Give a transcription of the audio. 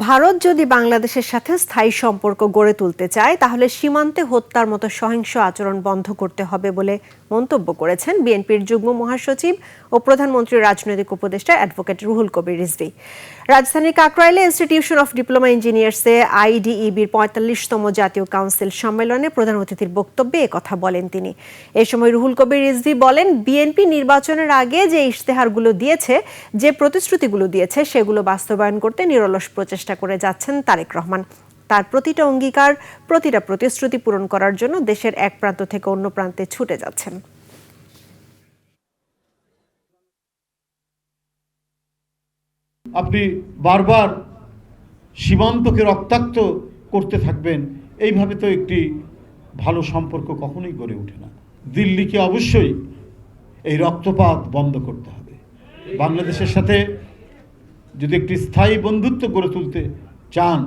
ভারত যদি বাংলাদেশের সাথে স্থায়ী সম্পর্ক গড়ে তুলতে চায় তাহলে সীমান্তে হত্যার মতো সহিংস আচরণ বন্ধ করতে হবে বলে মন্তব্য করেছেন বিএনপির যুগ্ম মহাসচিব ও প্রধানমন্ত্রীর রাজনৈতিক উপদেষ্টা অ্যাডভোকেট রুহুল কবির রিজভী। রাজধানীর কাকরাইলে ইনস্টিটিউশন অফ ডিপ্লোমা ইঞ্জিনিয়ার্সে আইডিইবির ৪৫তম জাতীয় কাউন্সিল সম্মেলনে প্রধান অতিথির বক্তব্যে একথা বলেন তিনি। এ সময় রুহুল কবির রিজভী বলেন, বিএনপি নির্বাচনের আগে যে ইশতেহারগুলো দিয়েছে, যে প্রতিশ্রুতিগুলো দিয়েছে, সেগুলো বাস্তবায়ন করতে নিরলস প্রচেষ্টা করে যাচ্ছেন তারেক রহমান। তার প্রতিটা অঙ্গীকার, প্রতিটা প্রতিশ্রুতি পূরণ করার জন্য দেশের এক প্রান্ত থেকে অন্য প্রান্তে ছুটে যাচ্ছেন। আপনি বারবার সীমান্তকে রক্তাক্ত করতে থাকবেন, এইভাবে তো একটি ভালো সম্পর্ক কখনোই গড়ে ওঠে না। দিল্লিকে অবশ্যই এই রক্তপাত বন্ধ করতে হবে। বাংলাদেশের সাথে যদি একটি স্থায়ী বন্ধুত্ব গড়ে তুলতে চান